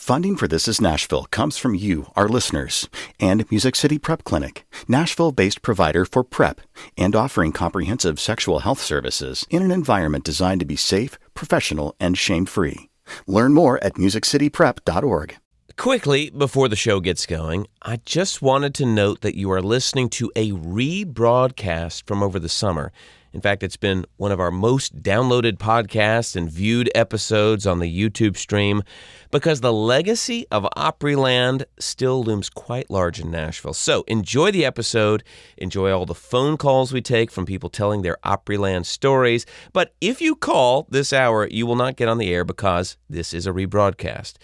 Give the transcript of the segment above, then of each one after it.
Funding for This Is Nashville comes from you, our listeners, and Music City Prep Clinic, Nashville-based provider for PrEP and offering comprehensive sexual health services in an environment designed to be safe, professional, and shame-free. Learn more at musiccityprep.org. Quickly, before the show gets going, I just wanted to note that you are listening to a rebroadcast from over the summer. In fact, it's been one of our most downloaded podcasts and viewed episodes on the YouTube stream because the legacy of Opryland still looms quite large in Nashville. So enjoy the episode, enjoy all the phone calls we take from people telling their Opryland stories. But if you call this hour, you will not get on the air because this is a rebroadcast.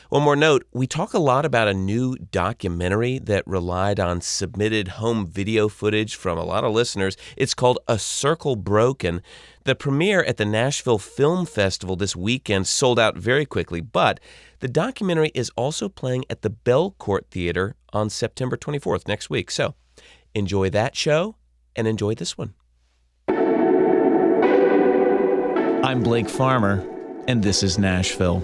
One more note, we talk a lot about a new documentary that relied on submitted home video footage from a lot of listeners. It's called A Circle Broken. The premiere at the Nashville Film Festival this weekend sold out very quickly, but the documentary is also playing at the Belcourt Theater on September 24th, next week. So enjoy that show and enjoy this one. I'm Blake Farmer, and this is Nashville.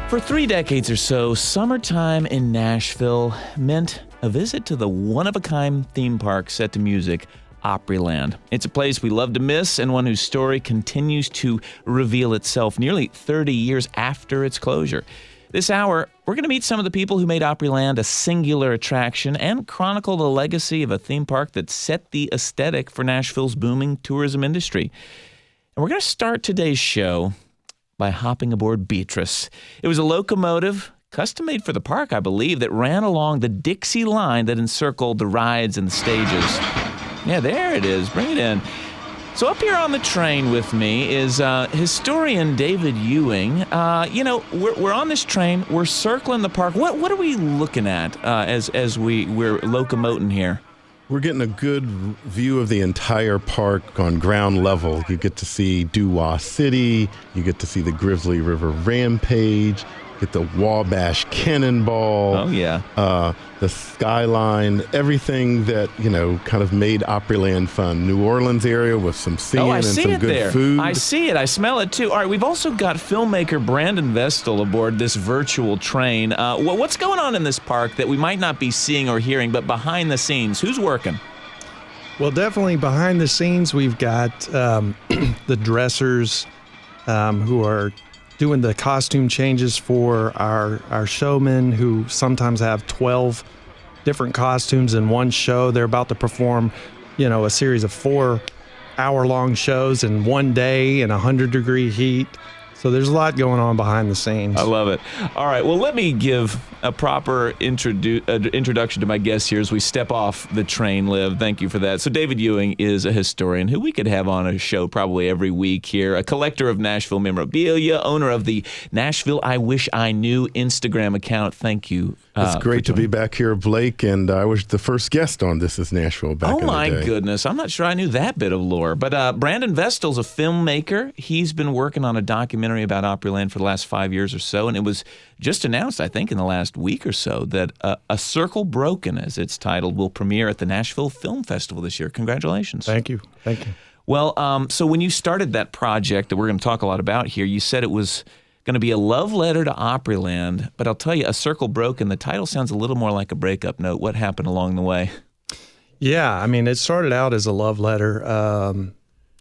For 3 decades or so, summertime in Nashville meant a visit to the one-of-a-kind theme park set to music, Opryland. It's a place we love to miss and one whose story continues to reveal itself nearly 30 years after its closure. This hour, we're going to meet some of the people who made Opryland a singular attraction and chronicle the legacy of a theme park that set the aesthetic for Nashville's booming tourism industry. And we're going to start today's show by hopping aboard Beatrice. It was a locomotive, custom-made for the park, I believe, that ran along the Dixie line that encircled the rides and the stages. Yeah, there it is. Bring it in. So up here on the train with me is historian David Ewing. We're on this train. We're circling the park. What are we looking at as we're locomoting here? We're getting a good view of the entire park on ground level. You get to see Doo-Wah City, you get to see the Grizzly River Rampage, get the Wabash Cannonball. Oh, yeah. The skyline, everything that, kind of made Opryland fun. New Orleans area with some singing and some good food. I see it. I smell it, too. All right, we've also got filmmaker Brandon Vestal aboard this virtual train. What's going on in this park that we might not be seeing or hearing, but behind the scenes? Who's working? Well, definitely behind the scenes, we've got the dressers who are doing the costume changes for our showmen who sometimes have 12 different costumes in one show. They're about to perform, a series of 4-hour-long shows in one day in 100-degree heat. So there's a lot going on behind the scenes. I love it. All right, well, let me give a proper introduction to my guests here as we step off the train, Liv. Thank you for that. So David Ewing is a historian who we could have on a show probably every week here, a collector of Nashville memorabilia, owner of the Nashville I Wish I Knew Instagram account. Thank you. It's great to be back here, Blake, and I was the first guest on This Is Nashville back in the day. Oh, my goodness. I'm not sure I knew that bit of lore. But Brandon Vestal's a filmmaker. He's been working on a documentary about Opryland for the last 5 years or so, and it was just announced, I think, in the last week or so that A Circle Broken, as it's titled, will premiere at the Nashville Film Festival this year. Congratulations. Thank you. Well, so when you started that project that we're going to talk a lot about here, you said it was going to be a love letter to Opryland, but I'll tell you, A Circle Broken, the title sounds a little more like a breakup note. What happened along the way? Yeah, I mean, it started out as a love letter,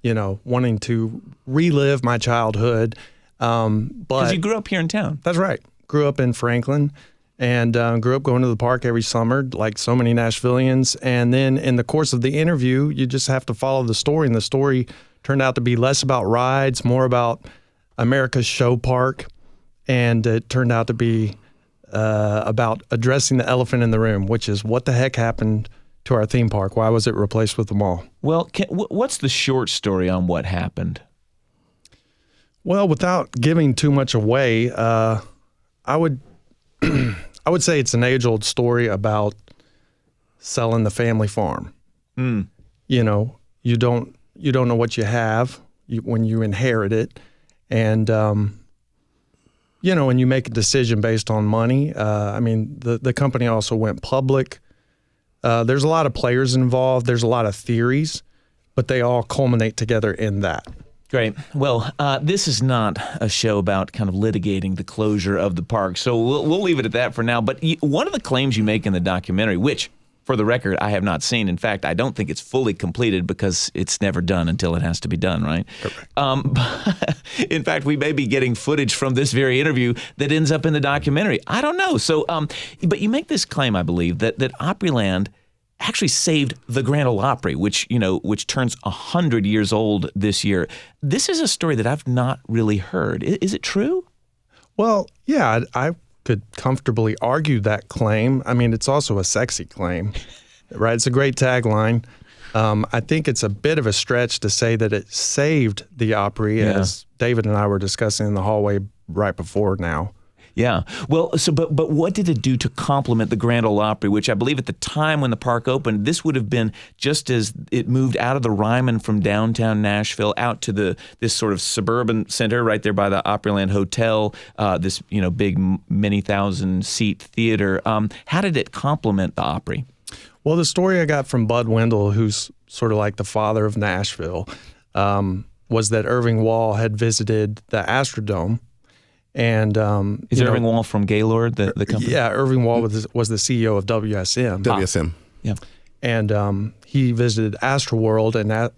wanting to relive my childhood. Because you grew up here in town. That's right. Grew up in Franklin and grew up going to the park every summer, like so many Nashvillians. And then in the course of the interview, you just have to follow the story. And the story turned out to be less about rides, more about America's show park. And it turned out to be about addressing the elephant in the room, which is what the heck happened to our theme park? Why was it replaced with the mall? Well, what's the short story on what happened? Well, without giving too much away, I would say it's an age-old story about selling the family farm. You don't know what you have when you inherit it, and when you make a decision based on money. The company also went public. There's a lot of players involved. There's a lot of theories, but they all culminate together in that. Great. Well, this is not a show about kind of litigating the closure of the park, so we'll leave it at that for now. But one of the claims you make in the documentary, which, for the record, I have not seen. In fact, I don't think it's fully completed because it's never done until it has to be done, right? Correct. In fact, we may be getting footage from this very interview that ends up in the documentary. I don't know. So, but you make this claim, I believe, that Opryland actually saved the Grand Ole Opry, which turns 100 years old this year. This is a story that I've not really heard. Is it true? Well, yeah, I could comfortably argue that claim. I mean, it's also a sexy claim, right? It's a great tagline. I think it's a bit of a stretch to say that it saved the Opry, as David and I were discussing in the hallway right before now. Yeah. Well, but what did it do to complement the Grand Ole Opry, which I believe at the time when the park opened, this would have been just as it moved out of the Ryman from downtown Nashville out to this sort of suburban center right there by the Opryland Hotel, this big many thousand seat theater. How did it complement the Opry? Well, the story I got from Bud Wendell, who's sort of like the father of Nashville, was that Irving Wall had visited the Astrodome. And is Irving Wall from Gaylord, the company? Yeah, Irving Wall was the CEO of WSM. WSM. Yeah. And he visited Astroworld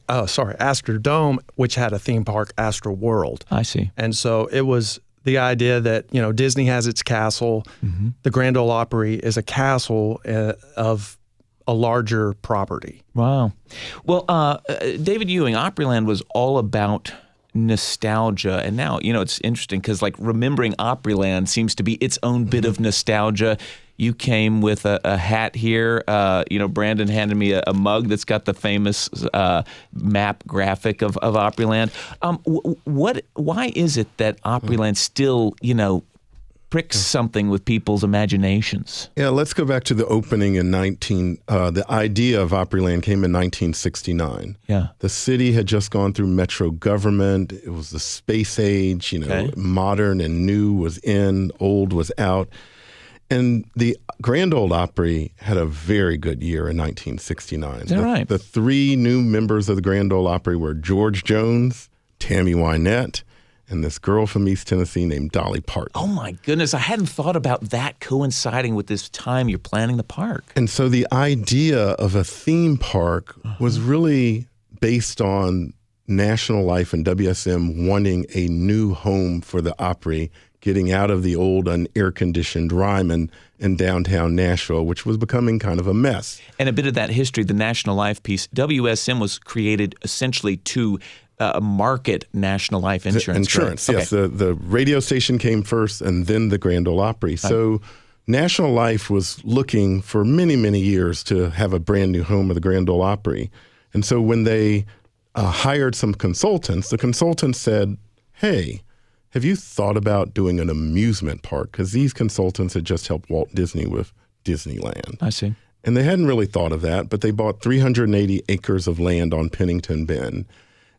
Astrodome, which had a theme park, Astroworld. I see. And so it was the idea that Disney has its castle. Mm-hmm. The Grand Ole Opry is a castle of a larger property. Wow. Well, David Ewing, Opryland was all about nostalgia, and now it's interesting because remembering Opryland seems to be its own bit of nostalgia. You came with a hat here. Brandon handed me a mug that's got the famous map graphic of Opryland. Why is it that Opryland still pricks something with people's imaginations? Yeah, let's go back to the opening in the idea of Opryland came in 1969. Yeah. The city had just gone through metro government. It was the space age, modern and new was in, old was out. And the Grand Ole Opry had a very good year in 1969. Is that right? The three new members of the Grand Ole Opry were George Jones, Tammy Wynette, and this girl from East Tennessee named Dolly Parton. Oh, my goodness. I hadn't thought about that coinciding with this time you're planning the park. And so the idea of a theme park was really based on National Life and WSM wanting a new home for the Opry, getting out of the old unair-conditioned Ryman in downtown Nashville, which was becoming kind of a mess. And a bit of that history, the National Life piece, WSM was created essentially to market National Life insurance. Insurance, right? yes. Okay. The radio station came first and then the Grand Ole Opry. So National Life was looking for many, many years to have a brand new home of the Grand Ole Opry. And so when they hired some consultants, the consultants said, hey, have you thought about doing an amusement park? Because these consultants had just helped Walt Disney with Disneyland. I see. And they hadn't really thought of that, but they bought 380 acres of land on Pennington Bend.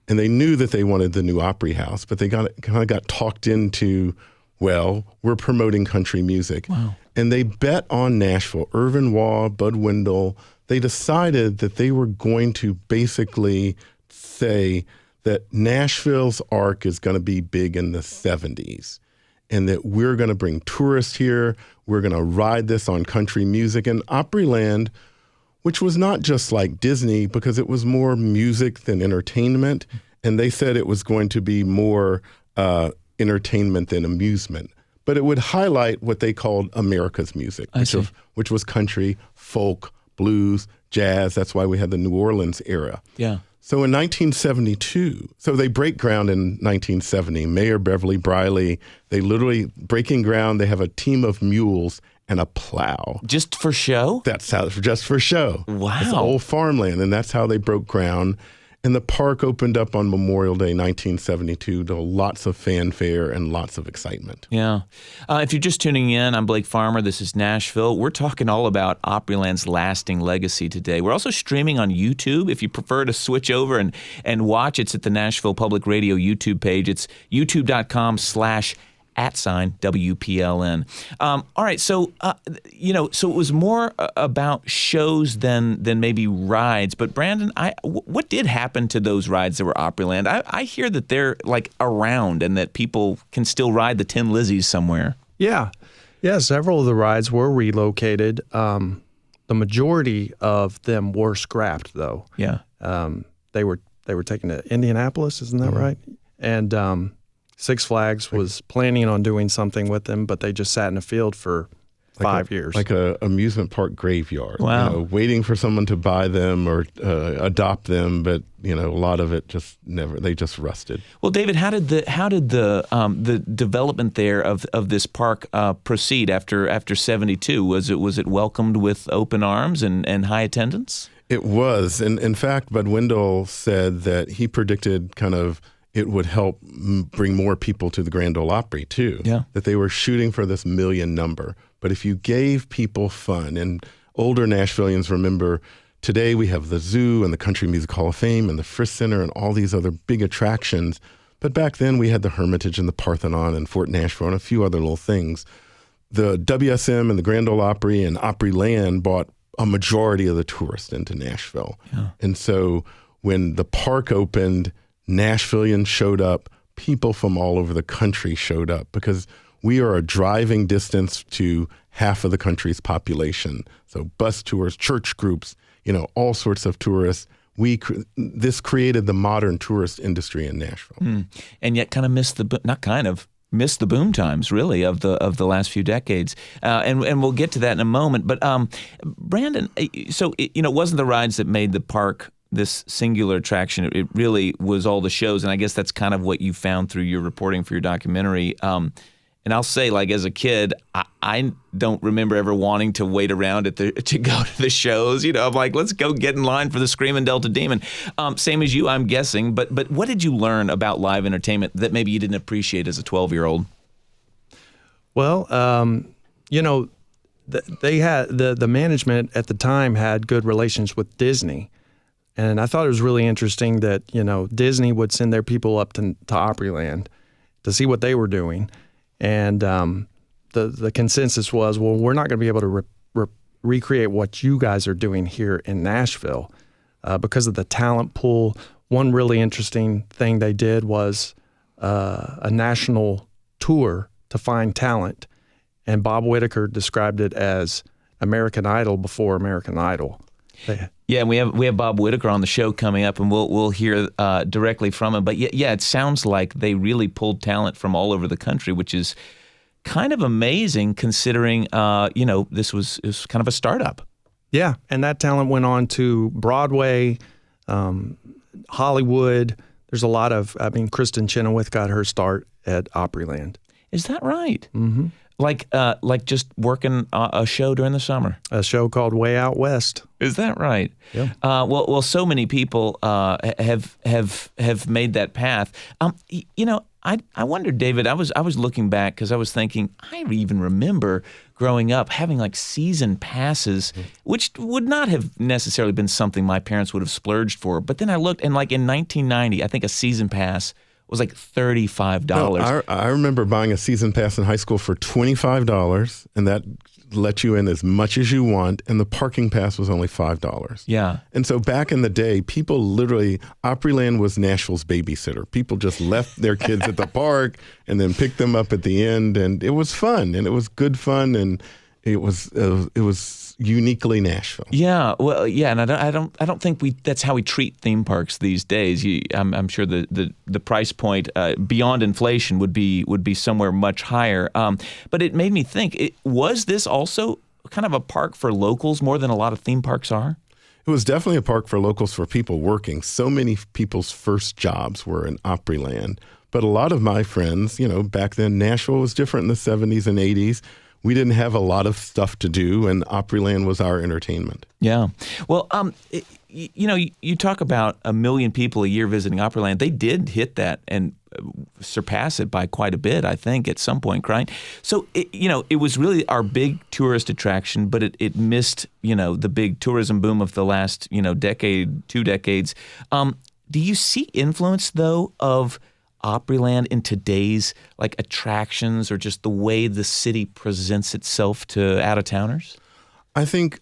And they knew that they wanted the new Opry House, but they kind of got talked into, well, we're promoting country music. Wow. And they bet on Nashville. Irvin Wall, Bud Wendell, they decided that they were going to basically say that Nashville's arc is going to be big in the 70s and that we're going to bring tourists here. We're going to ride this on country music. And Opryland, which was not just like Disney because it was more music than entertainment. And they said it was going to be more entertainment than amusement. But it would highlight what they called America's music, which was country, folk, blues, jazz. That's why we had the New Orleans era. Yeah. So in 1972, so they break ground in 1970. Mayor Beverly Briley, they literally breaking ground. They have a team of mules and a plow. Just for show? That's how, just for show. Wow. It's old farmland, and that's how they broke ground. And the park opened up on Memorial Day, 1972, to lots of fanfare and lots of excitement. Yeah. If you're just tuning in, I'm Blake Farmer. This is Nashville. We're talking all about Opryland's lasting legacy today. We're also streaming on YouTube. If you prefer to switch over and watch, it's at the Nashville Public Radio YouTube page. It's youtube.com/ @WPLN. All right, so so it was more about shows than maybe rides. But Brandon, what did happen to those rides that were Opryland? I hear that they're like around and that people can still ride the Tin Lizzies somewhere. Yeah, several of the rides were relocated. The majority of them were scrapped, though. Yeah, they were taken to Indianapolis, isn't that right? And Six Flags was planning on doing something with them, but they just sat in a field for 5 years. Like a amusement park graveyard. Wow. Waiting for someone to buy them or adopt them, but a lot of it just never. They just rusted. Well, David, how did the development there of this park proceed after 72? Was it welcomed with open arms and high attendance? It was, and in fact, Bud Wendell said that he predicted kind of it would help bring more people to the Grand Ole Opry too. Yeah. That they were shooting for this million number. But if you gave people fun, and older Nashvillians remember, today we have the Zoo and the Country Music Hall of Fame and the Frisk Center and all these other big attractions. But back then we had the Hermitage and the Parthenon and Fort Nashville and a few other little things. The WSM and the Grand Ole Opry and Opryland brought a majority of the tourists into Nashville. Yeah. And so when the park opened, Nashvillians showed up, people from all over the country showed up because we are a driving distance to half of the country's population. So bus tours, church groups, all sorts of tourists. This created the modern tourist industry in Nashville. And yet kind of missed the boom times, really, of the last few decades. And we'll get to that in a moment. But Brandon, so it wasn't the rides that made the park this singular attraction. It really was all the shows, and I guess that's kind of what you found through your reporting for your documentary. And I'll say, like, as a kid, I don't remember ever wanting to wait around to go to the shows. I'm like, let's go get in line for the Screaming Delta Demon. Same as you, I'm guessing. But what did you learn about live entertainment that maybe you didn't appreciate as a 12-year-old? Well, they had the management at the time had good relations with Disney. And I thought it was really interesting that, Disney would send their people up to Opryland to see what they were doing. And the consensus was, well, we're not going to be able to recreate what you guys are doing here in Nashville because of the talent pool. One really interesting thing they did was a national tour to find talent. And Bob Whitaker described it as American Idol before American Idol. Yeah, and we have Bob Whitaker on the show coming up, and we'll hear directly from him. But yeah, it sounds like they really pulled talent from all over the country, which is kind of amazing considering this was kind of a startup. Yeah, and that talent went on to Broadway, Hollywood. There's a lot of. Kristen Chenoweth got her start at Opryland. Is that right? Mm-hmm. Like just working a show during the summer. A show called Way Out West. Is that right? Yeah. Well, so many people have made that path. I wondered, David. I was looking back because I was thinking I even remember growing up having like season passes, which would not have necessarily been something my parents would have splurged for. But then I looked, and like in 1990, I think a season pass was like $35. No, I remember buying a season pass in high school for $25, and that let you in as much as you want, and the parking pass was only $5. Yeah. And so back in the day, people literally, Opryland was Nashville's babysitter. People just left their kids at the park and then picked them up at the end, and it was fun, and it was good fun, and it was uniquely Nashville. Yeah, well, yeah, and I don't think that's how we treat theme parks these days. I'm sure the price point beyond inflation would be somewhere much higher. But it made me think: was this also kind of a park for locals more than a lot of theme parks are? It was definitely a park for locals, for people working. So many people's first jobs were in Opryland. But a lot of my friends, back then, Nashville was different in the 70s and 80s. We didn't have a lot of stuff to do, and Opryland was our entertainment. Yeah. Well, you talk about 1 million people a year visiting Opryland. They did hit that and surpass it by quite a bit, I think, at some point, right? So, it was really our big tourist attraction, but it missed, the big tourism boom of the last, decade, 2 decades. Do you see influence, though, of Opryland in today's like attractions or just the way the city presents itself to out-of-towners? I think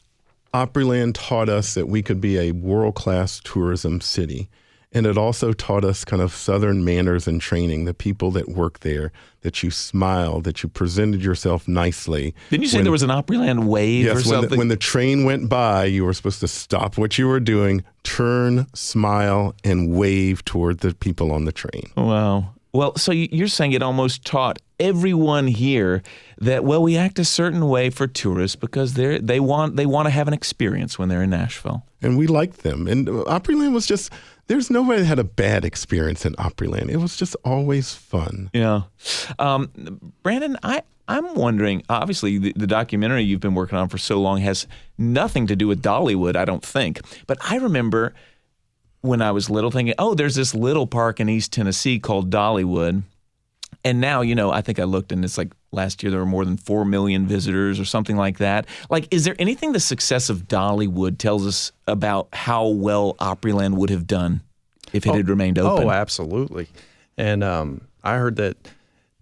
Opryland taught us that we could be a world-class tourism city. And it also taught us kind of Southern manners and training, the people that work there, that you smiled, that you presented yourself nicely. Didn't you say there was an Opryland wave or something? When the train went by, you were supposed to stop what you were doing, turn, smile, and wave toward the people on the train. Wow. Well, so you're saying it almost taught everyone here that, well, we act a certain way for tourists because they want to have an experience when they're in Nashville. And we liked them. And Opryland was just, there's nobody that had a bad experience in Opryland. It was just always fun. Yeah. Brandon, I'm wondering, obviously the documentary you've been working on for so long has nothing to do with Dollywood, I don't think. But I remember when I was little thinking, oh, there's this little park in East Tennessee called Dollywood. And now, I think I looked and it's like last year there were more than 4 million visitors or something like that. Like, is there anything the success of Dollywood tells us about how well Opryland would have done if it had remained open? Oh, absolutely. And I heard that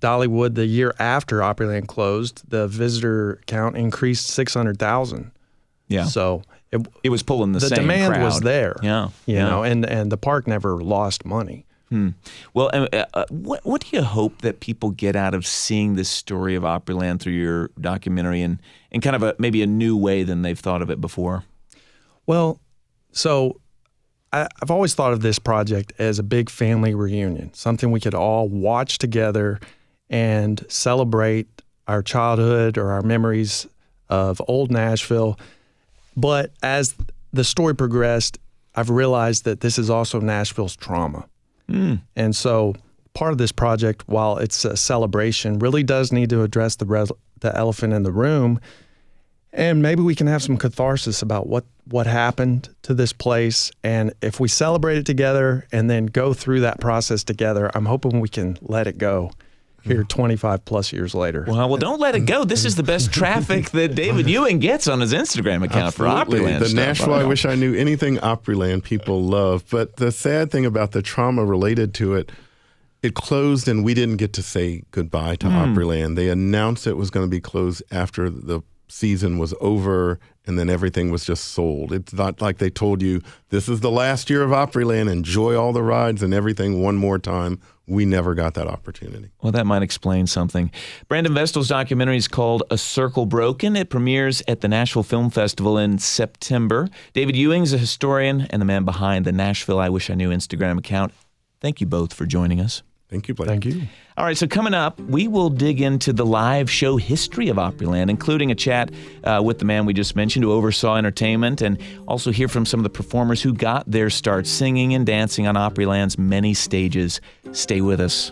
Dollywood, the year after Opryland closed, the visitor count increased 600,000. Yeah. So it was pulling the same demand crowd. was there. Yeah. You know, and the park never lost money. Well, what do you hope that people get out of seeing this story of Opryland through your documentary and kind of maybe a new way than they've thought of it before? Well, so I've always thought of this project as a big family reunion, something we could all watch together and celebrate our childhood or our memories of old Nashville. But as the story progressed, I've realized that this is also Nashville's trauma. And so part of this project, while it's a celebration, really does need to address the elephant in the room. And maybe we can have some catharsis about what happened to this place. And if we celebrate it together and then go through that process together, I'm hoping we can let it go here 25 plus years later. Well, don't let it go. This is the best traffic that David Ewing gets on his Instagram account for Opryland. The Nashville, I wish I knew anything Opryland people love. But the sad thing about the trauma related to it, it closed and we didn't get to say goodbye to Opryland. They announced it was going to be closed after the season was over and then everything was just sold. It's not like they told you, this is the last year of Opryland, enjoy all the rides and everything one more time. We never got that opportunity. Well, that might explain something. Brandon Vestal's documentary is called A Circle Broken. It premieres at the Nashville Film Festival in September. David Ewing's a historian and the man behind the Nashville I Wish I Knew Instagram account. Thank you both for joining us. Thank you, Blake. Thank you. All right, so coming up, we will dig into the live show history of Opryland, including a chat with the man we just mentioned who oversaw entertainment, and also hear from some of the performers who got their start singing and dancing on Opryland's many stages. Stay with us.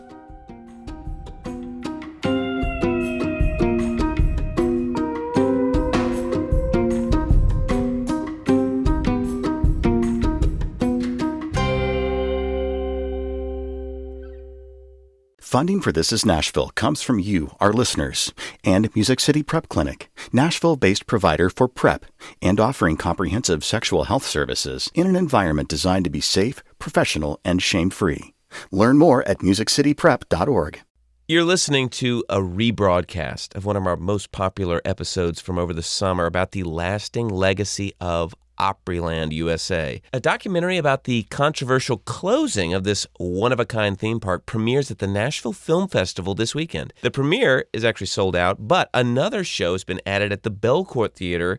Funding for This Is Nashville comes from you, our listeners, and Music City Prep Clinic, Nashville-based provider for PrEP and offering comprehensive sexual health services in an environment designed to be safe, professional, and shame-free. Learn more at musiccityprep.org. You're listening to a rebroadcast of one of our most popular episodes from over the summer about the lasting legacy of Opryland, USA. A documentary about the controversial closing of this one-of-a-kind theme park premieres at the Nashville Film Festival this weekend. The premiere is actually sold out, but another show has been added at the Belcourt Theater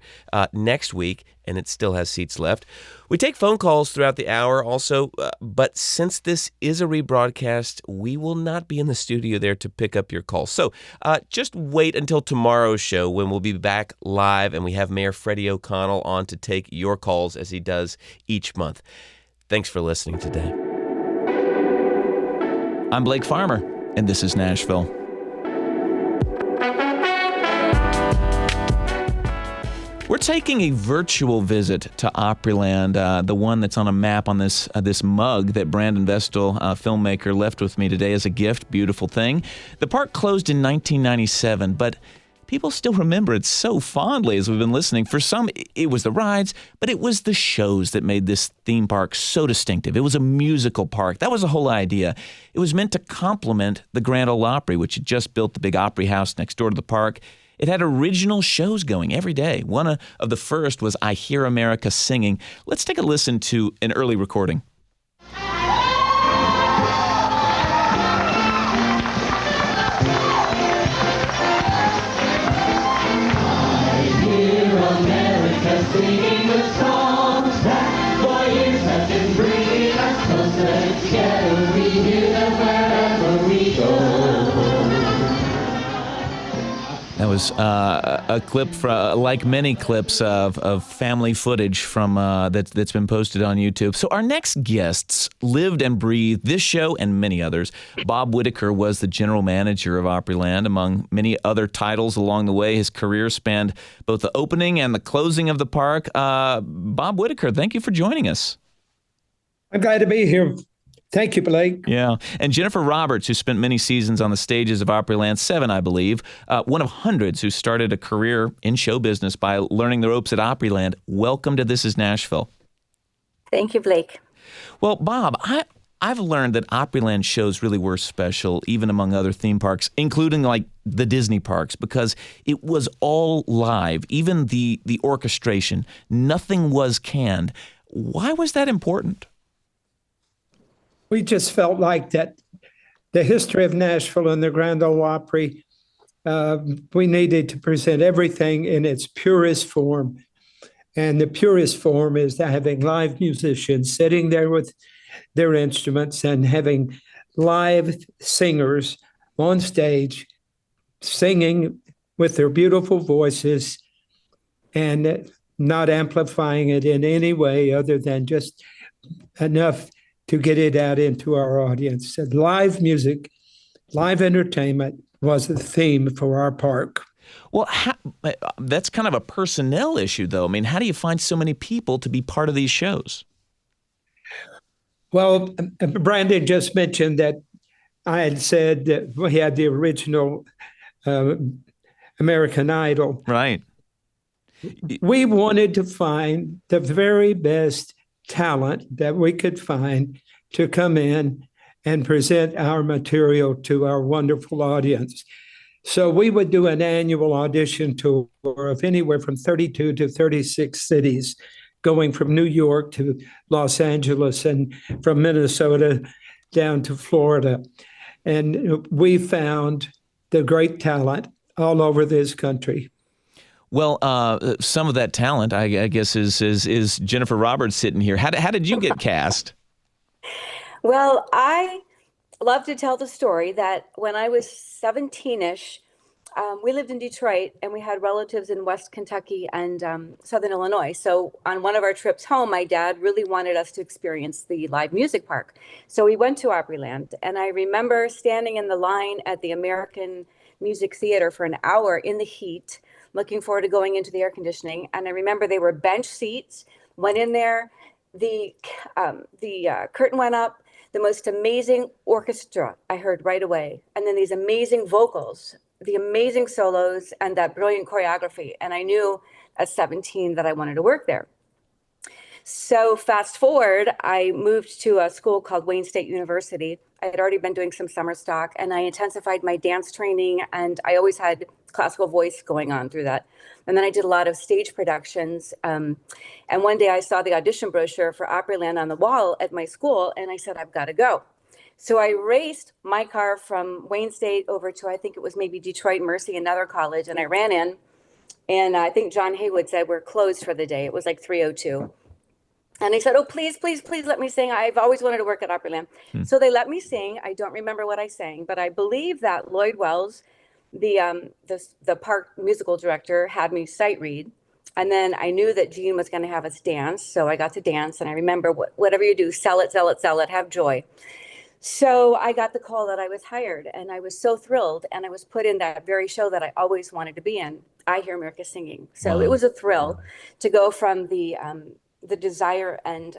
next week, and it still has seats left. We take phone calls throughout the hour also, but since this is a rebroadcast, we will not be in the studio there to pick up your calls. So just wait until tomorrow's show when we'll be back live and we have Mayor Freddie O'Connell on to take your calls as he does each month. Thanks for listening today. I'm Blake Farmer, and this is Nashville. We're taking a virtual visit to Opryland, the one that's on a map on this mug that Brandon Vestal, filmmaker, left with me today as a gift. Beautiful thing. The park closed in 1997, but people still remember it so fondly as we've been listening. For some, it was the rides, but it was the shows that made this theme park so distinctive. It was a musical park. That was the whole idea. It was meant to complement the Grand Ole Opry, which had just built the big Opry House next door to the park. It had original shows going every day. One of the first was I Hear America Singing. Let's take a listen to an early recording. Singing the songs that for years have been bringing us closer together. We hear them wherever we go. That was a clip from, like many clips of family footage from that's been posted on YouTube. So our next guests lived and breathed this show and many others. Bob Whitaker was the general manager of Opryland. Among many other titles along the way, his career spanned both the opening and the closing of the park. Bob Whitaker, thank you for joining us. I'm glad to be here. Thank you, Blake. Yeah. And Jennifer Roberts, who spent many seasons on the stages of Opryland, 7, I believe, one of hundreds who started a career in show business by learning the ropes at Opryland. Welcome to This Is Nashville. Thank you, Blake. Well, Bob, I've learned that Opryland shows really were special, even among other theme parks, including like the Disney parks, because it was all live, even the orchestration. Nothing was canned. Why was that important? We just felt like that the history of Nashville and the Grand Ole Opry, we needed to present everything in its purest form. And the purest form is having live musicians sitting there with their instruments and having live singers on stage singing with their beautiful voices and not amplifying it in any way other than just enough to get it out into our audience. And live music, live entertainment was the theme for our park. Well, that's kind of a personnel issue, though. I mean, how do you find so many people to be part of these shows? Well, Brandon just mentioned that I had said that we had the original American Idol. Right. We wanted to find the very best talent that we could find to come in and present our material to our wonderful audience. So we would do an annual audition tour of anywhere from 32 to 36 cities, going from New York to Los Angeles and from Minnesota down to Florida. And we found the great talent all over this country. Well, some of that talent, I guess, is Jennifer Roberts sitting here. How did you get cast? Well, I love to tell the story that when I was 17-ish, we lived in Detroit and we had relatives in West Kentucky and Southern Illinois. So on one of our trips home, my dad really wanted us to experience the live music park. So we went to Opryland, and I remember standing in the line at the American Music Theater for an hour in the heat, looking forward to going into the air conditioning. And I remember they were bench seats, went in there, the curtain went up, the most amazing orchestra I heard right away. And then these amazing vocals, the amazing solos, and that brilliant choreography. And I knew at 17 that I wanted to work there. So fast forward, I moved to a school called Wayne State University. I had already been doing some summer stock, and I intensified my dance training, and I always had classical voice going on through that. And then I did a lot of stage productions. And one day I saw the audition brochure for Opryland on the wall at my school, and I said, I've got to go. So I raced my car from Wayne State over to, I think it was maybe Detroit Mercy, another college, and I ran in. And I think John Haywood said, we're closed for the day. It was like 3:02. And they said, oh, please, please, please let me sing. I've always wanted to work at Opryland. So they let me sing. I don't remember what I sang, but I believe that Lloyd Wells, the park musical director, had me sight read. And then I knew that Gene was going to have us dance. So I got to dance. And I remember, whatever you do, sell it, sell it, sell it, have joy. So I got the call that I was hired, and I was so thrilled. And I was put in that very show that I always wanted to be in, I Hear America Singing. So It was a thrill to go from the desire and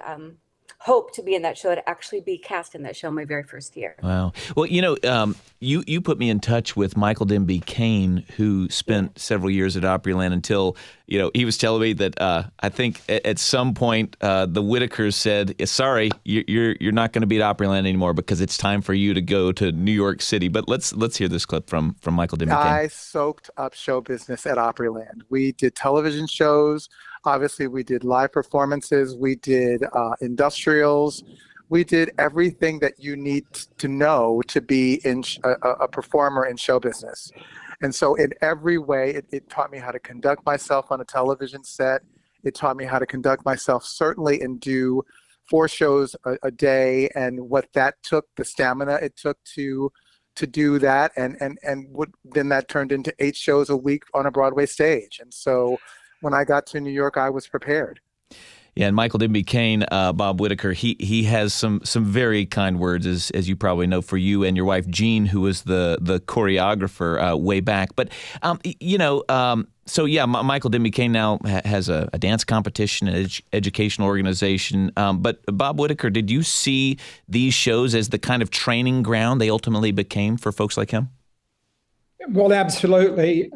hope to be in that show, to actually be cast in that show my very first year. Wow. Well, you put me in touch with Michael Denby Kane, who spent several years at Opryland until, he was telling me that I think at some point the Whitakers said, sorry, you're not going to be at Opryland anymore because it's time for you to go to New York City. But let's hear this clip from Michael Denby Kane. I soaked up show business at Opryland. We did television shows. Obviously, we did live performances. We did industrials. We did everything that you need to know to be in a performer in show business. And so in every way, it taught me how to conduct myself on a television set. It taught me how to conduct myself, certainly, and do 4 shows a day, and what that took, the stamina it took to do that. And then that turned into 8 shows a week on a Broadway stage. And so when I got to New York, I was prepared. Yeah, and Michael Denby Kane, Bob Whitaker, he has some very kind words, as you probably know, for you and your wife Jean, who was the choreographer way back. But Michael Denby Kane now has a dance competition, an educational organization. But Bob Whitaker, did you see these shows as the kind of training ground they ultimately became for folks like him? Well, absolutely.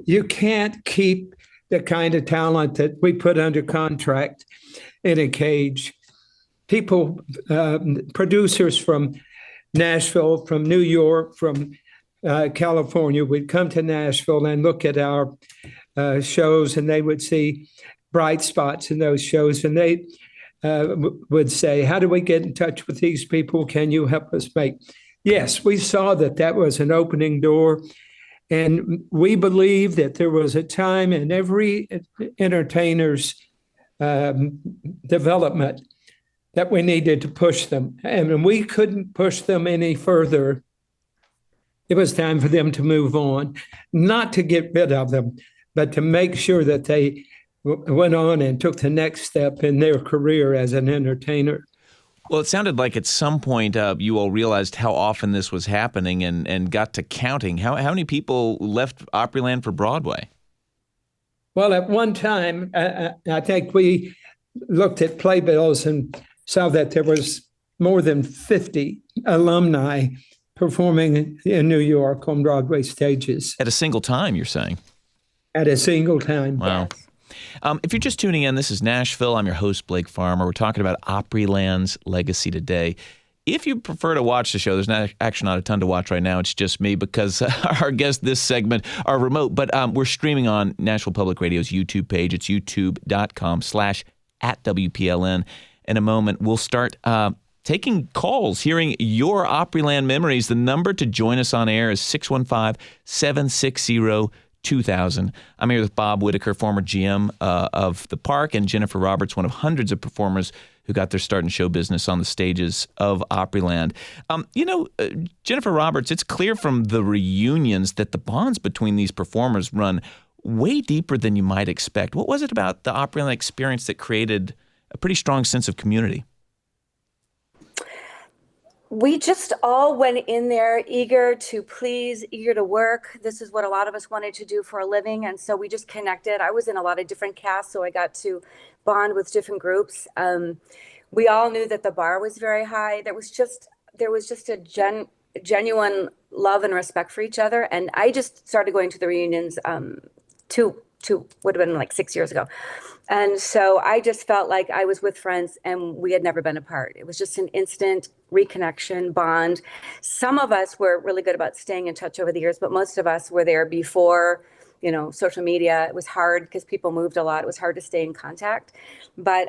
You can't keep the kind of talent that we put under contract in a cage. People, producers from Nashville, from New York, from California would come to Nashville and look at our shows, and they would see bright spots in those shows, and they would say, how do we get in touch with these people? Can you help us make? Yes, we saw that was an opening door. And we believe that there was a time in every entertainer's development that we needed to push them. And when we couldn't push them any further, it was time for them to move on, not to get rid of them, but to make sure that they went on and took the next step in their career as an entertainer. Well, it sounded like at some point you all realized how often this was happening and got to counting. How many people left Opryland for Broadway? Well, at one time, I think we looked at playbills and saw that there was more than 50 alumni performing in New York on Broadway stages. At a single time, you're saying? At a single time. Wow. Yes. If you're just tuning in, this is Nashville. I'm your host, Blake Farmer. We're talking about Opryland's legacy today. If you prefer to watch the show, there's actually not a ton to watch right now. It's just me because our guests this segment are remote. But we're streaming on Nashville Public Radio's YouTube page. It's youtube.com/@WPLN. In a moment, we'll start taking calls, hearing your Opryland memories. The number to join us on air is 615-760-2000. I'm here with Bob Whitaker, former GM of the park, and Jennifer Roberts, one of hundreds of performers who got their start in show business on the stages of Opryland. Jennifer Roberts, it's clear from the reunions that the bonds between these performers run way deeper than you might expect. What was it about the Opryland experience that created a pretty strong sense of community? We just all went in there eager to please, eager to work. This is what a lot of us wanted to do for a living. And so we just connected. I was in a lot of different casts, so I got to bond with different groups. We all knew that the bar was very high. There was just a genuine love and respect for each other. And I just started going to the reunions two would have been like 6 years ago. And so I just felt like I was with friends and we had never been apart. It was just an instant reconnection, bond. Some of us were really good about staying in touch over the years, but most of us were there before, social media. It was hard because people moved a lot. It was hard to stay in contact. But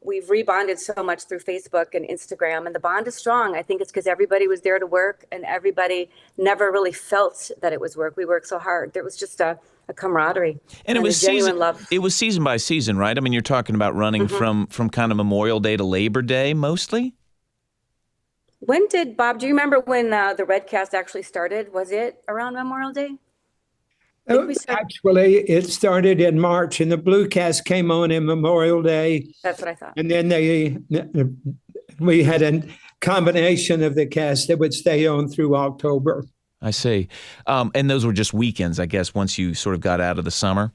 we've rebonded so much through Facebook and Instagram, and the bond is strong. I think it's because everybody was there to work and everybody never really felt that it was work. We worked so hard. There was just a camaraderie and it was genuine love. It was season by season, right? I mean, you're talking about running from kind of Memorial Day to Labor Day mostly. When did Bob? Do you remember when the Red Cast actually started? Was it around Memorial Day? Actually, it started in March, and the Blue Cast came on in Memorial Day. That's what I thought. And then we had a combination of the cast that would stay on through October. I see. And those were just weekends, I guess, once you sort of got out of the summer?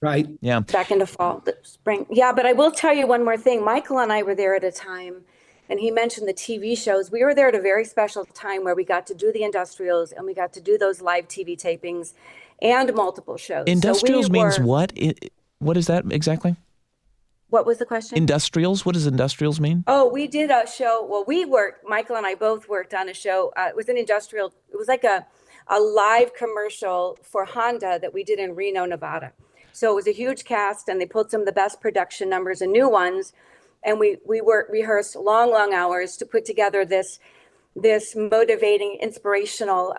Right. Yeah. back into fall, the spring. Yeah, but I will tell you one more thing. Michael and I were there at a time, and he mentioned the TV shows. We were there at a very special time where we got to do the industrials and we got to do those live TV tapings and multiple shows. Industrials so means what? What is that exactly? What was the question? Industrials? What does industrials mean? Oh, we did a show. Well, Michael and I both worked on a show. It was an industrial, it was like a live commercial for Honda that we did in Reno, Nevada. So it was a huge cast, and they pulled some of the best production numbers and new ones. And we rehearsed long hours to put together this motivating, inspirational,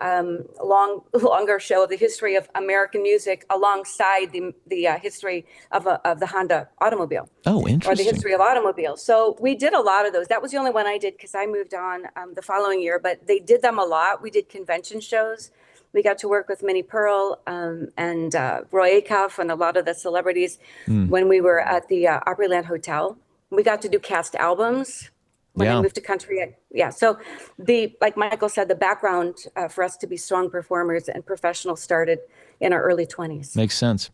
longer show of the history of American music alongside the history of the Honda automobile. Oh, interesting. Or the history of automobiles. So we did a lot of those. That was the only one I did because I moved on the following year, but they did them a lot. We did convention shows. We got to work with Minnie Pearl and Roy Acuff and a lot of the celebrities when we were at the Opryland Hotel. We got to do cast albums when I moved to country. So like Michael said, the background for us to be strong performers and professionals started in our early 20s. Makes sense.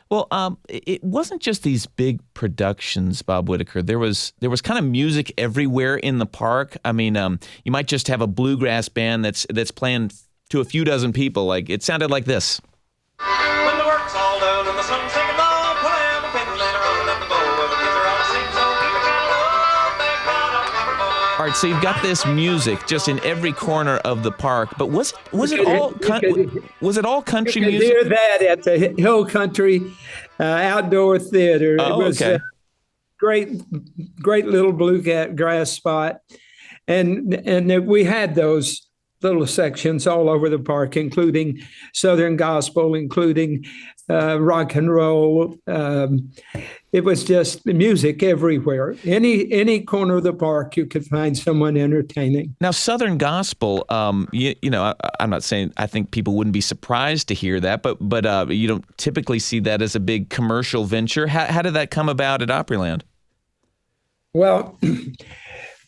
Well, it wasn't just these big productions, Bob Whitaker. There was kind of music everywhere in the park. I mean, you might just have a bluegrass band that's playing to a few dozen people. Like it sounded like this. When the work's all done and the sun's taken low, put him a fiddle and a roll and the bow. Well, the kids are all sing, so keep it kind of low. Thank God I'm never boy. All right, so you've got this music just in every corner of the park, but was it all country You could music? hear that at the Hill Country Outdoor Theater. Oh, It was okay. a great little bluegrass spot, and we had those little sections all over the park, including Southern gospel, including rock and roll. It was just music everywhere. Any corner of the park, you could find someone entertaining. Now, Southern gospel, I'm not saying I think people wouldn't be surprised to hear that, but you don't typically see that as a big commercial venture. How did that come about at Opryland? Well,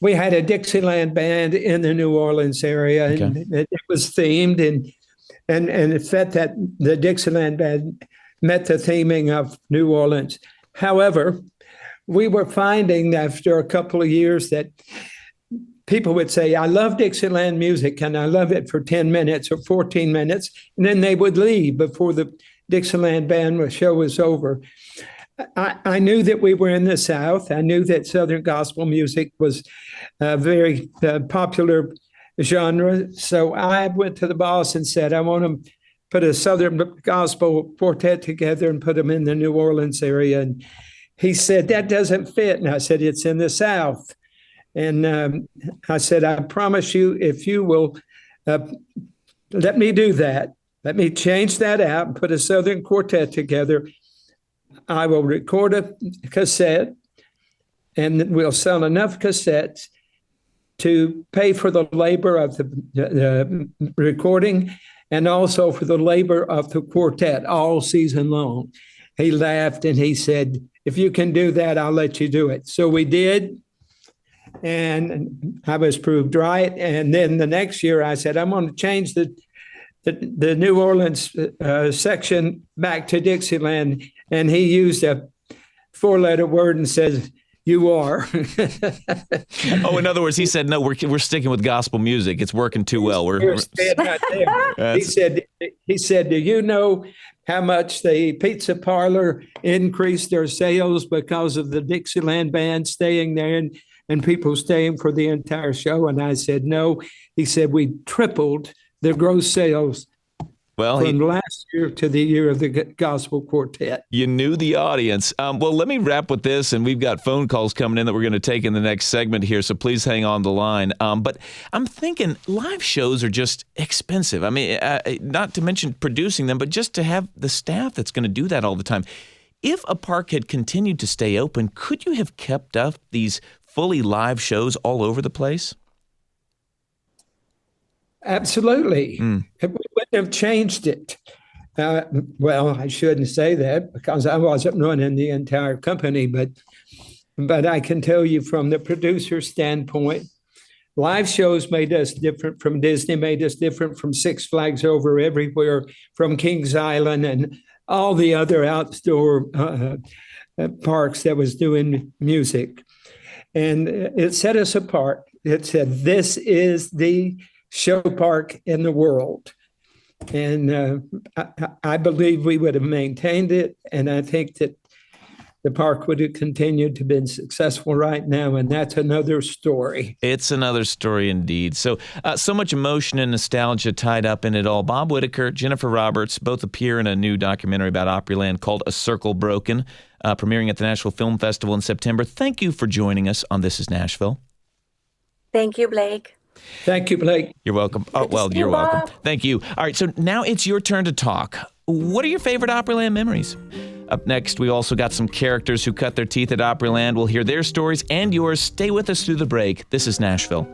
we had a Dixieland band in the New Orleans area, and it was themed, and it fit that the Dixieland band met the theming of New Orleans. However, we were finding after a couple of years that people would say, I love Dixieland music, and I love it for 10 minutes or 14 minutes, and then they would leave before the Dixieland band show was over. I knew that we were in the South. I knew that Southern gospel music was a very popular genre. So I went to the boss and said, I want to put a Southern gospel quartet together and put them in the New Orleans area. And he said, that doesn't fit. And I said, it's in the South. And I said, I promise you, if you will let me do that, let me change that out and put a Southern quartet together, I will record a cassette, and we'll sell enough cassettes to pay for the labor of the recording and also for the labor of the quartet all season long. He laughed and he said, if you can do that, I'll let you do it. So we did, and I was proved right. And then the next year I said, I'm going to change the New Orleans section back to Dixieland. And he used a 4-letter word and says, you are. Oh, in other words, he said, no, we're sticking with gospel music. It's working too well. We're right there. He said, do you know how much the pizza parlor increased their sales because of the Dixieland band staying there and people staying for the entire show? And I said, no. He said, we tripled their gross sales from last year to the year of the gospel quartet. You knew the audience. Well, let me wrap with this, and we've got phone calls coming in that we're going to take in the next segment here, so please hang on the line. But I'm thinking live shows are just expensive. I mean, not to mention producing them, but just to have the staff that's going to do that all the time. If a park had continued to stay open, could you have kept up these fully live shows all over the place? Absolutely. We wouldn't have changed it. Well, I shouldn't say that because I wasn't running the entire company, but I can tell you from the producer standpoint, live shows made us different from Disney, made us different from Six Flags Over Everywhere, from Kings Island, and all the other outdoor parks that was doing music. And it set us apart. It said, this is the show park in the world. And I believe we would have maintained it. And I think that the park would have continued to be successful right now. And that's another story. It's another story indeed. So much emotion and nostalgia tied up in it all. Bob Whitaker, Jennifer Roberts, both appear in a new documentary about Opryland called A Circle Broken, premiering at the Nashville Film Festival in September. Thank you for joining us on This is Nashville. Thank you, Blake. Thank you, Blake. You're welcome. Oh, Good to well, see you're you, welcome. Bob. Thank you. All right, so now it's your turn to talk. What are your favorite Opryland memories? Up next, we also got some characters who cut their teeth at Opryland. We'll hear their stories and yours. Stay with us through the break. This is Nashville.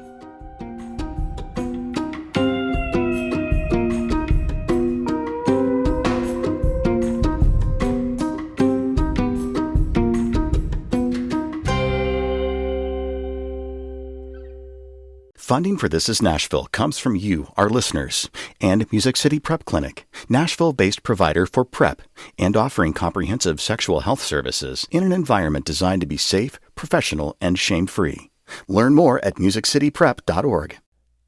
Funding for This is Nashville comes from you, our listeners, and Music City Prep Clinic, Nashville-based provider for PrEP and offering comprehensive sexual health services in an environment designed to be safe, professional, and shame-free. Learn more at musiccityprep.org.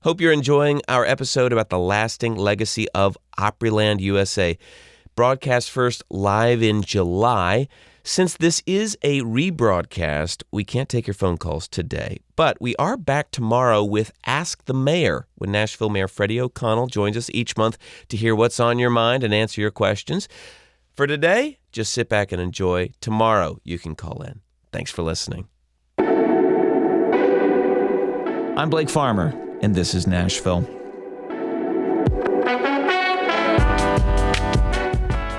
Hope you're enjoying our episode about the lasting legacy of Opryland, USA. Broadcast first live in July. Since this is a rebroadcast, we can't take your phone calls today. But we are back tomorrow with Ask the Mayor, when Nashville Mayor Freddie O'Connell joins us each month to hear what's on your mind and answer your questions. For today, just sit back and enjoy. Tomorrow, you can call in. Thanks for listening. I'm Blake Farmer, and this is Nashville.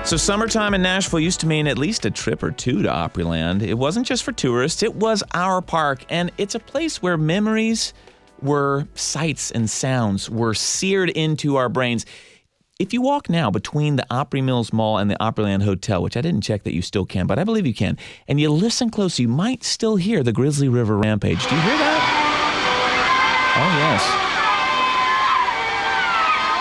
So summertime in Nashville used to mean at least a trip or two to Opryland. It wasn't just for tourists, it was our park, and it's a place where memories were sights and sounds were seared into our brains. If you walk now between the Opry Mills Mall and the Opryland Hotel, which I didn't check that you still can, but I believe you can, and you listen close, you might still hear the Grizzly River Rampage. Do you hear that? Oh, yes.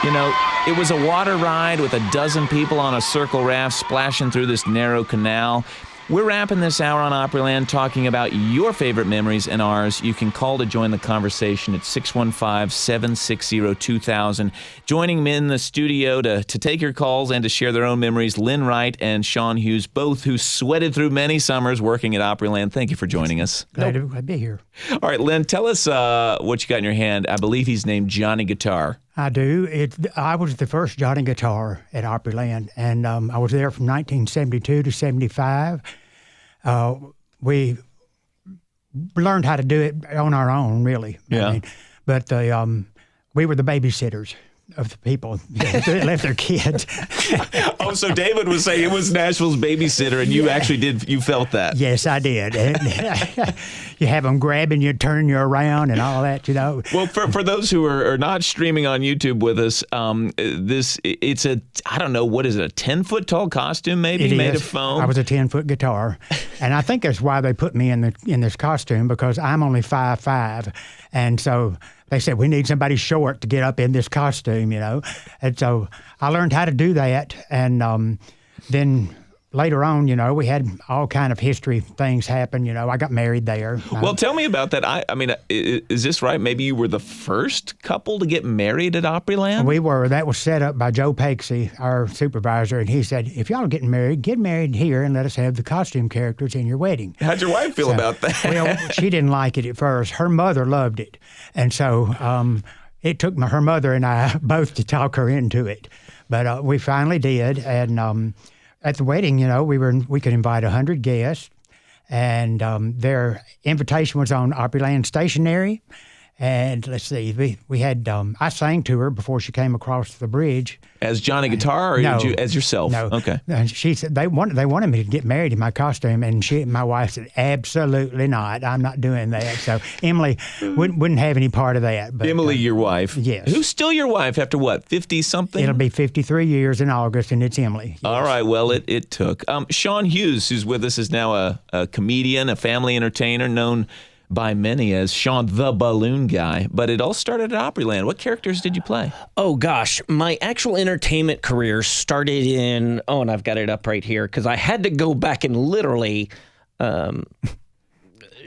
You know, it was a water ride with a dozen people on a circle raft splashing through this narrow canal. We're wrapping this hour on Opryland talking about your favorite memories and ours. You can call to join the conversation at 615-760-2000. Joining me in the studio to take your calls and to share their own memories, Lynn Wright and Sean Hughes, both who sweated through many summers working at Opryland. Thank you for joining us. Glad to be here. All right, Lynn, tell us what you got in your hand. I believe he's named Johnny Guitar. I do. I was the first Johnny Guitar at Opryland, and I was there from 1972 to 75. We learned how to do it on our own, really. Yeah. But we were the babysitters of the people that left their kids. Oh, so David was saying it was Nashville's babysitter, and you actually you felt that. Yes, I did. You have them grabbing you, turning you around, and all that, you know. Well, for those who are not streaming on YouTube with us, it's a, I don't know, what is it, a 10-foot tall costume maybe made of foam? I was a 10-foot guitar, and I think that's why they put me in this costume, because I'm only 5'5", and so they said, we need somebody short to get up in this costume, you know. And so I learned how to do that. And then later on, you know, we had all kind of history things happen. You know, I got married there. Well, tell me about that. I mean, is this right? Maybe you were the first couple to get married at Opryland? We were. That was set up by Joe Pakesy, our supervisor. And he said, if y'all are getting married, get married here and let us have the costume characters in your wedding. How'd your wife feel about that? Well, she didn't like it at first. Her mother loved it. And so it took her mother and I both to talk her into it. But we finally did. And at the wedding, you know, we could invite 100 guests. And their invitation was on Opryland stationery. And let's see, we had, I sang to her before she came across the bridge. As Johnny Guitar, or no, as yourself? No. Okay. And she said they wanted me to get married in my costume, and my wife said, absolutely not. I'm not doing that. So Emily wouldn't have any part of that. But, Emily, your wife? Yes. Who's still your wife after what, 50-something? It'll be 53 years in August, and it's Emily. Yes. All right, well, it took. Sean Hughes, who's with us, is now a comedian, a family entertainer, known by many as Sean the Balloon Guy, but it all started at Opryland. What characters did you play? Oh, gosh. My actual entertainment career started in, and I've got it up right here, because I had to go back and literally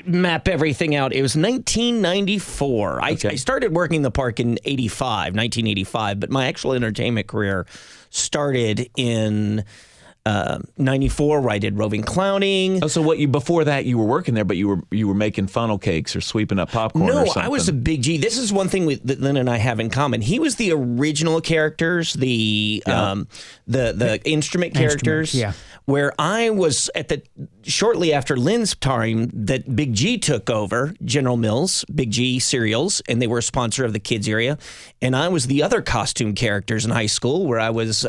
map everything out. It was 1994. Okay. I started working the park in 1985, but my actual entertainment career started in 94, where I did roving clowning. Oh, so before that you were working there, but you were making funnel cakes or sweeping up popcorn or something? No, I was a Big G. This is one thing that Lynn and I have in common. He was the original characters, the instrument characters. Yeah. Where I was shortly after Lynn's time that Big G took over General Mills, Big G cereals, and they were a sponsor of the kids area. And I was the other costume characters in high school, where I was,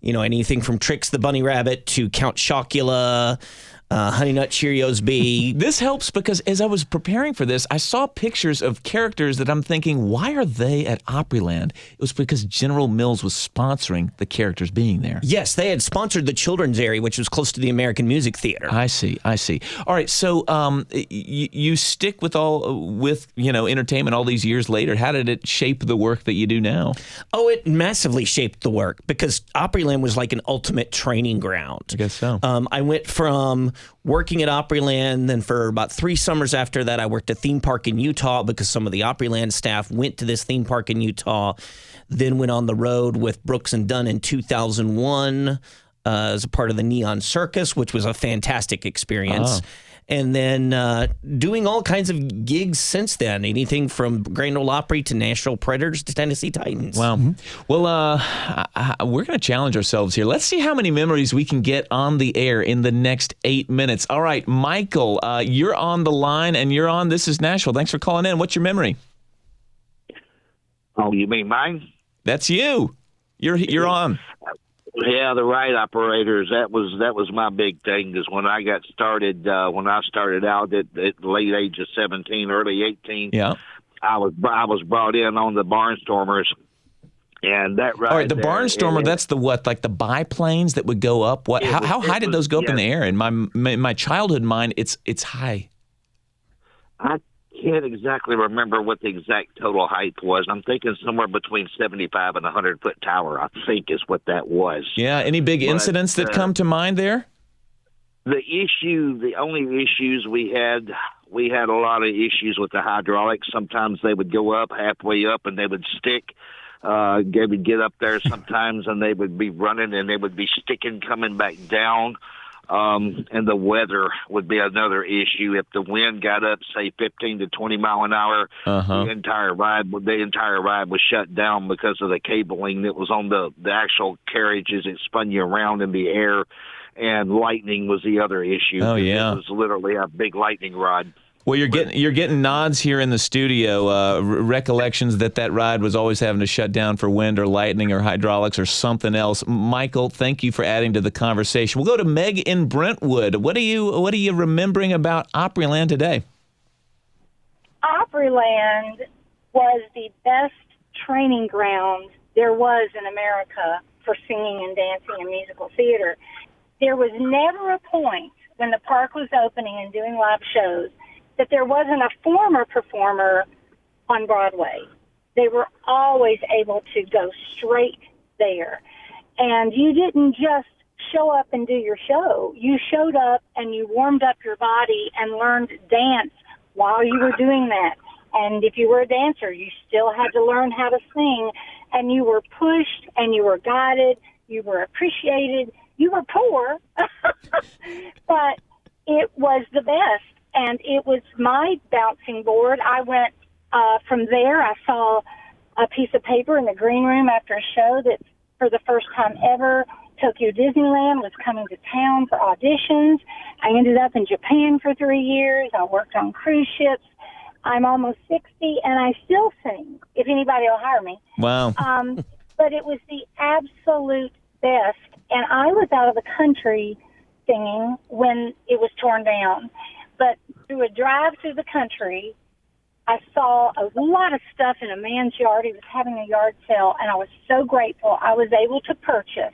anything from Trix the Bunny Rabbit to Count Chocula, Honey Nut Cheerios Bee. This helps because as I was preparing for this, I saw pictures of characters that I'm thinking, why are they at Opryland? It was because General Mills was sponsoring the characters being there. Yes, they had sponsored the children's area, which was close to the American Music Theater. I see. All right, so you stick with entertainment all these years later. How did it shape the work that you do now? Oh, it massively shaped the work because Opryland was like an ultimate training ground. I guess so. I went from working at Opryland, then for about 3 summers after that, I worked at theme park in Utah because some of the Opryland staff went to this theme park in Utah, then went on the road with Brooks and Dunn in 2001 as a part of the Neon Circus, which was a fantastic experience. Oh. And then doing all kinds of gigs since then, anything from Grand Ole Opry to Nashville Predators to Tennessee Titans. Wow. Well, we're going to challenge ourselves here. Let's see how many memories we can get on the air in the next 8 minutes. All right, Michael, you're on the line and you're on This is Nashville. Thanks for calling in. What's your memory? Oh, you mean mine? That's you. You're on. Yeah, the ride operators. That was my big thing. Because when I got started, when I started out at the late age of 17, early 18, yeah, I was brought in on the Barnstormers, and that ride. All right, the Barnstormer. That's the what? Like the biplanes that would go up. What? How high did those go up in the air? In my childhood mind, it's high. I can't exactly remember what the exact total height was. I'm thinking somewhere between 75 and 100-foot tower, I think is what that was. Yeah, any big incidents that come to mind there? The only issues we had a lot of issues with the hydraulics. Sometimes they would go up halfway up and they would stick. They would get up there sometimes and they would be running and they would be sticking coming back down. And the weather would be another issue. If the wind got up, say 15 to 20 mile an hour, the entire ride was shut down because of the cabling that was on the actual carriages. It spun you around in the air, and lightning was the other issue. Oh yeah, it was literally a big lightning rod. Well, you're getting nods here in the studio, recollections that ride was always having to shut down for wind or lightning or hydraulics or something else. Michael, thank you for adding to the conversation. We'll go to Meg in Brentwood. What are you remembering about Opryland today? Opryland was the best training ground there was in America for singing and dancing and musical theater. There was never a point when the park was opening and doing live shows that there wasn't a former performer on Broadway. They were always able to go straight there. And you didn't just show up and do your show. You showed up and you warmed up your body and learned dance while you were doing that. And if you were a dancer, you still had to learn how to sing. And you were pushed and you were guided. You were appreciated. You were poor, but it was the best. And it was my bouncing board. I went from there. I saw a piece of paper in the green room after a show that for the first time ever, Tokyo Disneyland was coming to town for auditions. I ended up in Japan for 3 years. I worked on cruise ships. I'm almost 60, and I still sing, if anybody will hire me. Wow. But it was the absolute best. And I was out of the country singing when it was torn down. But through a drive through the country, I saw a lot of stuff in a man's yard. He was having a yard sale, and I was so grateful I was able to purchase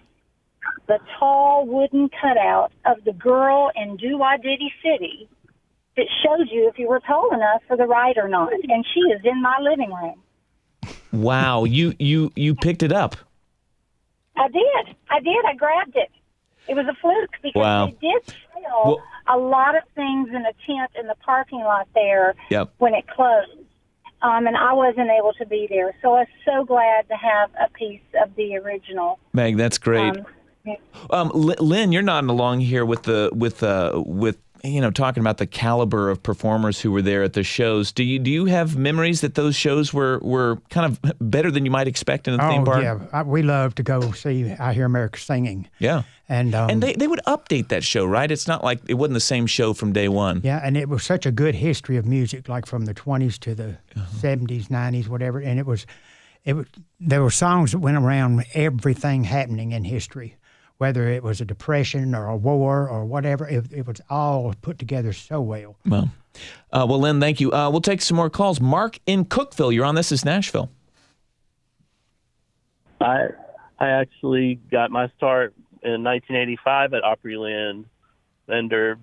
the tall wooden cutout of the girl in Doo-Wah Diddy City that showed you if you were tall enough for the ride or not. And she is in my living room. Wow, you picked it up. I did. I grabbed it. It was a fluke because Wow. they did sell a lot of things in a tent in the parking lot there when it closed. And I wasn't able to be there. So I was so glad to have a piece of the original. Meg, that's great. Yeah. Lynn, you're nodding along here with talking about the caliber of performers who were there at the shows. Do you have memories that those shows were kind of better than you might expect in a theme park? Yeah, we love to go see I Hear America Singing. Yeah. And they would update that show, right? It's not like it wasn't the same show from day one. Yeah, and it was such a good history of music, like from the 20s to the 70s, 90s, whatever. And there were songs that went around everything happening in history, whether it was a depression or a war or whatever. It was all put together so well. Well, Lynn, thank you. We'll take some more calls. Mark in Cookeville, you're on This Is Nashville. I actually got my start in 1985 at Opryland, and I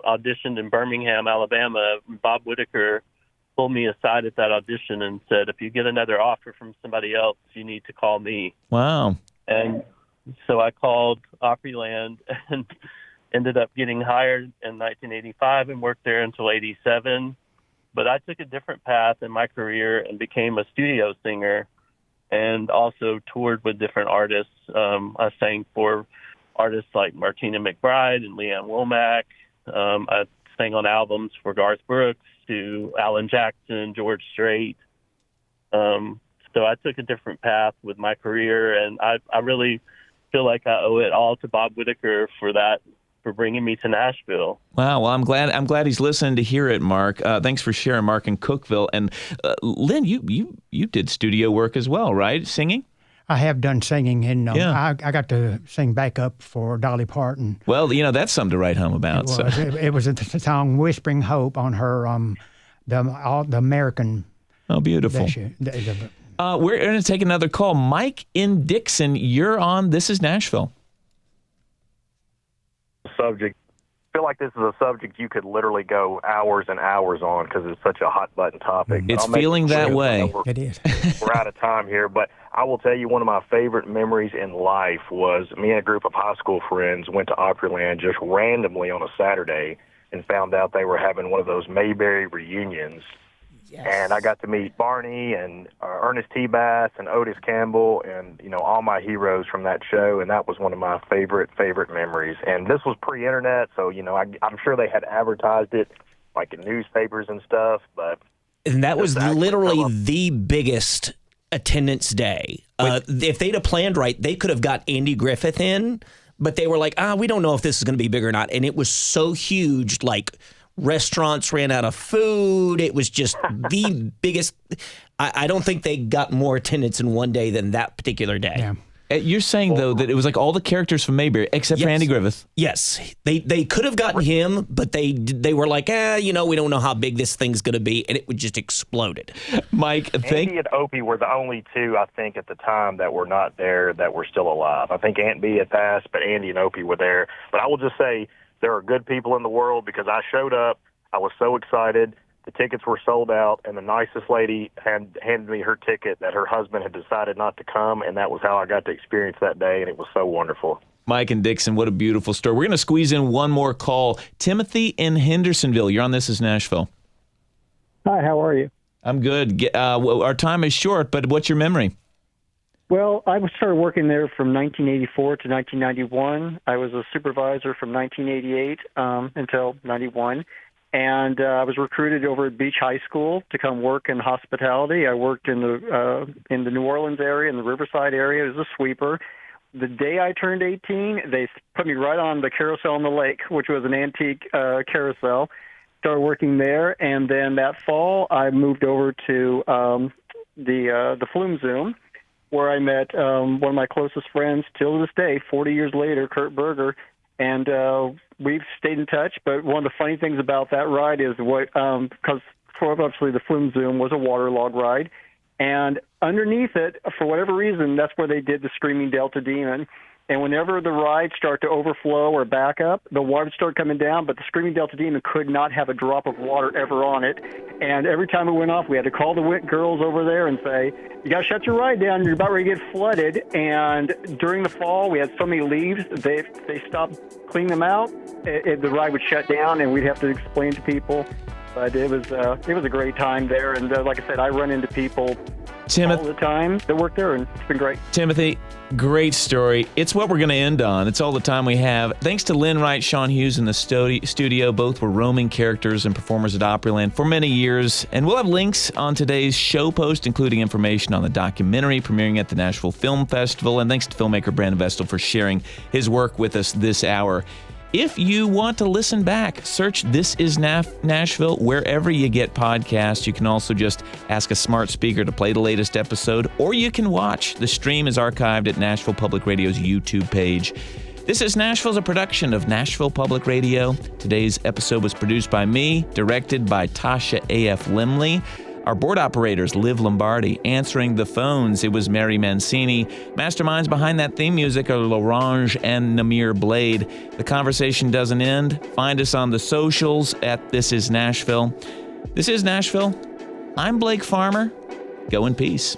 auditioned in Birmingham, Alabama. Bob Whitaker pulled me aside at that audition and said, "If you get another offer from somebody else, you need to call me." Wow. And so I called Opryland and ended up getting hired in 1985 and worked there until 87. But I took a different path in my career and became a studio singer, and also toured with different artists. I sang for artists like Martina McBride and Leanne Womack. I sang on albums for Garth Brooks to Alan Jackson, George Strait. So I took a different path with my career, and I really feel like I owe it all to Bob Whitaker for bringing me to Nashville. Wow. Well, I'm glad he's listening to hear it, Mark. Thanks for sharing, Mark in Cookeville. And Lynn, you did studio work as well, right? Singing? I have done singing, and I got to sing backup for Dolly Parton. Well, that's something to write home about. It was the song "Whispering Hope" on her the American. Oh, beautiful. We're going to take another call. Mike in Dixon, you're on This Is Nashville. Subject. I feel like this is a subject you could literally go hours and hours on because it's such a hot button topic. It's feeling that way. It is. We're out of time here, but I will tell you one of my favorite memories in life was me and a group of high school friends went to Opryland just randomly on a Saturday and found out they were having one of those Mayberry reunions. Yes. And I got to meet Barney and Ernest T. Bass and Otis Campbell and, all my heroes from that show. And that was one of my favorite memories. And this was pre-internet, so, I'm sure they had advertised it like in newspapers and stuff. And that was literally the biggest attendance day. If they'd have planned right, they could have got Andy Griffith in, but they were like, we don't know if this is going to be big or not. And it was so huge, like restaurants ran out of food. It was just the biggest. I don't think they got more attendance in one day than that particular day. Yeah. You're saying, though, that it was like all the characters from Mayberry, except for Andy Griffith. Yes. They could have gotten him, but they were like, we don't know how big this thing's going to be, and it would just exploded. Mike, Andy and Opie were the only two, I think, at the time that were not there that were still alive. I think Aunt B had passed, but Andy and Opie were there. But I will just say there are good people in the world because I showed up. I was so excited. The tickets were sold out, and the nicest lady had handed me her ticket that her husband had decided not to come, and that was how I got to experience that day, and it was so wonderful. Mike and Dixon, what a beautiful story. We're going to squeeze in one more call. Timothy in Hendersonville, you're on This Is Nashville. Hi, how are you? I'm good. Our time is short, but what's your memory? Well, I started working there from 1984 to 1991. I was a supervisor from 1988 until 91. And I was recruited over at Beach High School to come work in hospitality. I worked in the New Orleans area, in the Riverside area, as a sweeper. The day I turned 18, they put me right on the carousel on the lake, which was an antique carousel. Started working there, and then that fall I moved over to the Flume Zoom, where I met one of my closest friends till this day, 40 years later, Kurt Berger, and we've stayed in touch. But one of the funny things about that ride is because obviously the Flume Zoom was a waterlog ride, and underneath it, for whatever reason, that's where they did the Screaming Delta Demon. And whenever the rides start to overflow or back up, the water would start coming down, but the Screaming Delta Demon could not have a drop of water ever on it. And every time it went off, we had to call the WIC girls over there and say, you got to shut your ride down. You're about ready to get flooded. And during the fall, we had so many leaves, they stopped cleaning them out. The ride would shut down, and we'd have to explain to people. But it was a great time there. And like I said, I run into people all the time that work there, and it's been great. Timothy, great story. It's what we're going to end on. It's all the time we have. Thanks to Lynn Wright, Sean Hughes in the studio. Both were roaming characters and performers at Opryland for many years. And we'll have links on today's show post, including information on the documentary premiering at the Nashville Film Festival. And thanks to filmmaker Brandon Vestal for sharing his work with us this hour. If you want to listen back, search This Is Nashville wherever you get podcasts. You can also just ask a smart speaker to play the latest episode, or you can watch. The stream is archived at Nashville Public Radio's YouTube page. This Is Nashville is a production of Nashville Public Radio. Today's episode was produced by me, directed by Tasha A.F. Limley. Our board operators, Liv Lombardi. Answering the phones, it was Mary Mancini. Masterminds behind that theme music are L'Orange and Namir Blade. The conversation doesn't end. Find us on the socials at This Is Nashville. This is Nashville. I'm Blake Farmer. Go in peace.